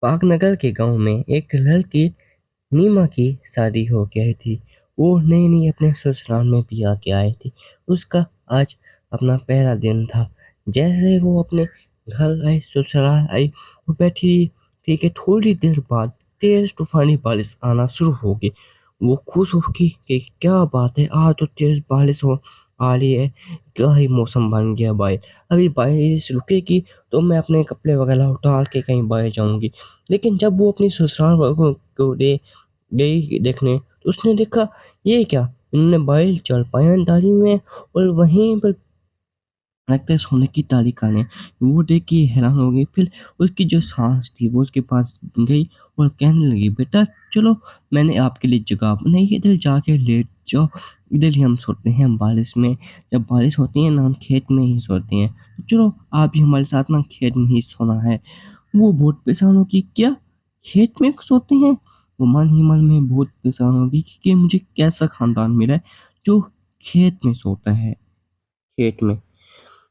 पाक नगर के गांव में एक लड़की नीमा की शादी हो गई थी। वो नई नई अपने ससुराल में भी आके आई थी। उसका आज अपना पहला दिन था। जैसे वो अपने घर आई, ससुराल आई, वो बैठी थी कि थोड़ी देर बाद तेज तूफानी बारिश आना शुरू हो गई। वो खुश हो गई कि क्या बात है, आज तो तेज बारिश हो आ रही है, क्या ही मौसम बन गया भाई। अभी बारिश रुकेगी तो मैं अपने कपड़े वगैरह उतार के कहीं बाहर जाऊंगी। लेकिन जब वो अपनी ससुराल वालों को गई देखने तो उसने देखा, ये क्या, इन्होंने बाहर चारपाइयाँ डाली हुई हैं और वहीं पर लगता है सोने की तालिकाएँ। वो देख के हैरान हो गई। फिर उसकी जो सास थी वो उसके पास गई और कहने लगी, बेटा चलो, मैंने आपके लिए जगह बनाई है, इधर जाके लेट जाओ, इधर ही हम सोते हैं बारिश में। जब बारिश होती है ना, हम खेत में ही सोते हैं, तो चलो आप भी हमारे साथ ना खेत में ही सोना है। वो बहुत परेशान हो कि क्या खेत में सोते हैं? वो मन ही मन में बहुत परेशान होगी कि मुझे कैसा खानदान मिला है जो खेत में सोता है, खेत में।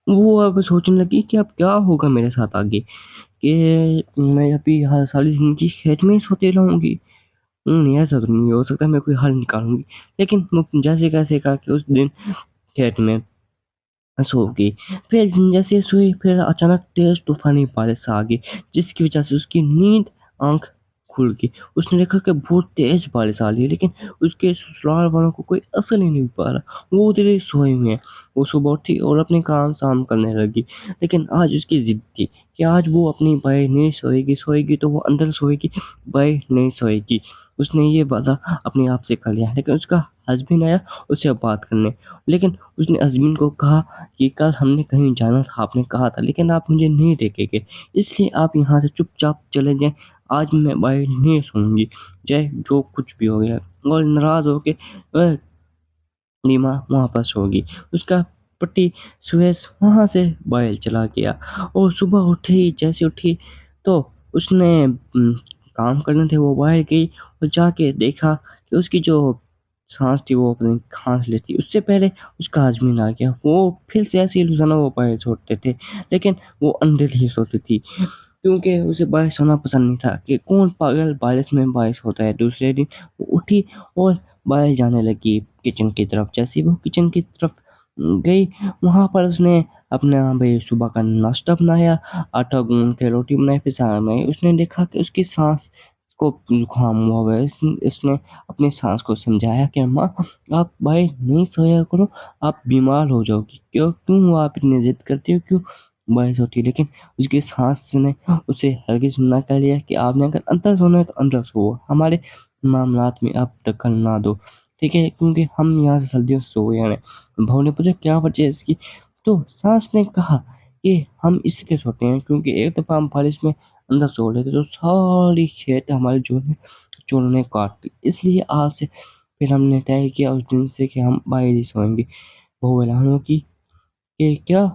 वो अब सोचने लगी कि अब क्या होगा मेरे साथ आगे, कि मैं अभी हर सारी ज़िंदगी खेत में ही सोती रहूँगी। नहीं, ऐसा तो नहीं हो सकता, मैं कोई हल निकालूँगी। लेकिन वो जैसे-कैसे करके उस दिन खेत में सो गई। फिर जैसे सोई, फिर अचानक तेज़ तूफ़ानी बारिश आ गई, जिसकी वज़ह से उसकी नींद आँख खुल गई। उसने देखा कि बहुत तेज़ बारिश आ रही है, लेकिन उसके ससुराल वालों को कोई असर ही नहीं पा रहा। वो उधर ही सोए हुए हैं। वो सुबह उठी और अपने काम-साम करने लगी। लेकिन आज उसकी ज़िद थी कि आज वो अपनी बाहर नहीं सोएगी, सोएगी तो वो अंदर सोएगी, बाहर नहीं सोएगी। उसने ये वादा अपने आप से कर लिया। लेकिन उसका हस्बैंड आया उससे बात करने। लेकिन उसने हस्बैंड को कहा कि कल हमने कहीं जाना था, आपने कहा था, लेकिन आप मुझे नहीं लेके गए, इसलिए आप यहाँ से चुपचाप चले जाएँ। आज मैं बाहर नहीं सोऊँगी, चाहे जो कुछ भी हो गया। और नाराज़ होके रीमा वहाँ पर सो गई। उसका पति सुरेश वहाँ से बाहर चला गया और सुबह जैसे उठी तो उसने काम करने थे वो बाहर गई और जाके देखा कि उसकी जो सास थी वो अपनी खांस लेती। उससे पहले उसका हस्बैंड आ गया। वो फिर से ऐसे ही रोज़ाना वो बाहर सोते थे, लेकिन वो अंदर ही सोती थी, क्योंकि उसे बाहर सोना पसंद नहीं था कि कौन पागल बारिश में बाहर सोता है। दूसरे दिन वो उठी और बाहर जाने लगी किचन की तरफ। जैसे ही वो किचन की तरफ गई, वहाँ पर उसने अपना भई सुबह का नाश्ता बनाया, आटा गूँध के रोटी बनाई, फिर चाय बनाई। उसने देखा कि उसकी सास को ज़ुकाम हुआ हुआ है। इसने अपनी सास को समझाया कि अम्मा, आप बाहर नहीं सोया करो, आप बीमार हो जाओगी। क्यों आप इतनी ज़िद करती हो, क्यों बाहर सोती हो? लेकिन उसकी सास ने उसे हरगिज़ मना कर दिया कि आपने अगर अंदर सोना है तो अंदर सोओ, हमारे मामलात में आप दखल ना दो, ठीक है? क्योंकि हम यहाँ से सर्दियों से सोए हैं। बहू ने पूछा, क्या वजह है इसकी? तो सास ने कहा कि हम इसलिए सोते हैं क्योंकि एक दफ़ा हम बारिश में अंदर सो लेते तो सारी खेत हमारे जो है चोरों ने काट दी। इसलिए आज से फिर हमने तय किया उस दिन से कि हम बाहर ही सोएँगे। बहू हैरान हो गई कि क्या?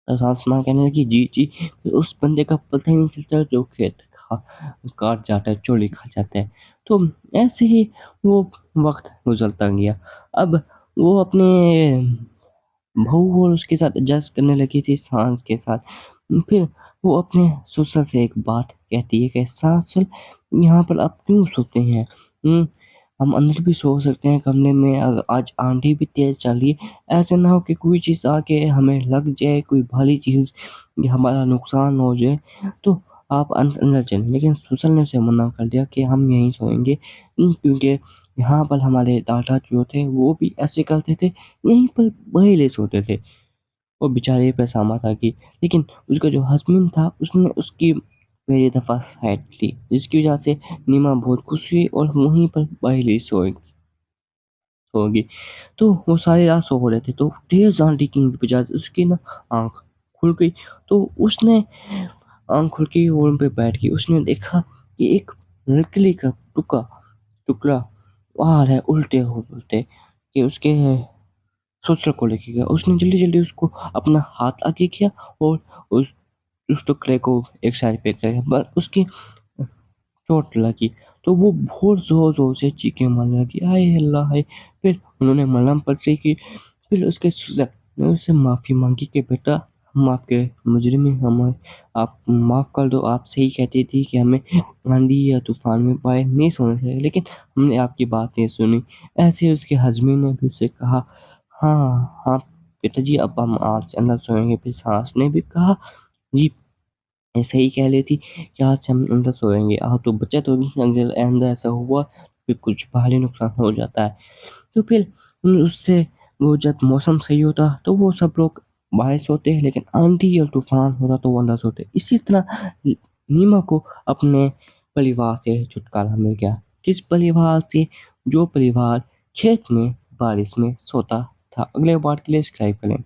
सास माँ कहने लगी, जी, जी, उस बंदे का पता ही नहीं चलता जो खेत काट जाता है, चोरी खा जाता है। तो ऐसे ही वो वक़्त गुज़रता गया। अब वो अपने बहू और उसके साथ एडजस्ट करने लगी थी, सास के साथ। फिर वो अपने ससुर से एक बात कहती है कि सासुर, यहाँ पर आप क्यों सोते हैं? हम अंदर भी सो सकते हैं कमरे में, आज आंधी भी तेज़ चल रही है। ऐसा ना हो कि कोई चीज़ आके हमें लग जाए, कोई भारी चीज़, या हमारा नुकसान हो जाए, तो आप अंदर चलें। लेकिन ससुर ने उसे मना कर दिया कि हम यहीं सोएँगे, क्योंकि यहाँ पर हमारे दादा जो थे वो भी ऐसे करते थे, यहीं पर पहले सोते थे। वो बेचारे पैसा था कि, लेकिन उसका जो हस्बैंड था उसने उसकी पहली दफ़ा साइड ली, जिसकी वज़ह से नीमा बहुत खुश हुई और वहीं पर पहले सो गई। तो वो सारी रात सो रहे थे, तो तेज़ आंधी की वज़ह से उसकी ना आँख खुल गई। तो उसने आँख खुल के वो पे बैठ गई। उसने देखा कि एक लकड़ी का टुकड़ा आ रहा है उल्टे कि उसके ससुर को लेके गया। उसने जल्दी-जल्दी उसको अपना हाथ आगे किया और उस टुकड़े को एक साइड पे किया, पर उसकी चोट लगी, तो वो बहुत ज़ोर-ज़ोर से चीखें मारने लगी, हाय अल्लाह हाय! फिर उन्होंने मलहम पट्टी की, फिर उसके ससुर ने उससे माफ़ी माँगी कि बेटा, ہم آپ کے مجرم ہیں، ہمیں آپ معاف کر دو، آپ صحیح کہتی تھی کہ ہمیں آندھی یا طوفان میں باہر نہیں سونا چاہیے، لیکن ہم نے آپ کی بات نہیں سنی۔ ایسے اس کے ہضمی نے بھی اسے کہا ہاں ہاں بیٹا جی اب ہم آج سے اندر سوئیں گے۔ پھر سانس نے بھی کہا جی ایسا ہی کہہ لیتی کہ آج سے ہم اندر سوئیں گے، تو بچت ہوگی، اگر اندر ایسا ہوا پھر کچھ باہری نقصان ہو جاتا ہے۔ تو پھر اس سے وہ جب موسم صحیح ہوتا تو وہ سب لوگ باہر سوتے ہیں، لیکن آندھی اور طوفان ہوتا تو وہ اندر سوتے۔ اسی طرح نیما کو اپنے پریوار سے چھٹکارا مل گیا۔ کس پریوار سے؟ جو پریوار کھیت میں بارش میں سوتا تھا۔ اگلے پارٹ کے لیے سبسکرائب کریں۔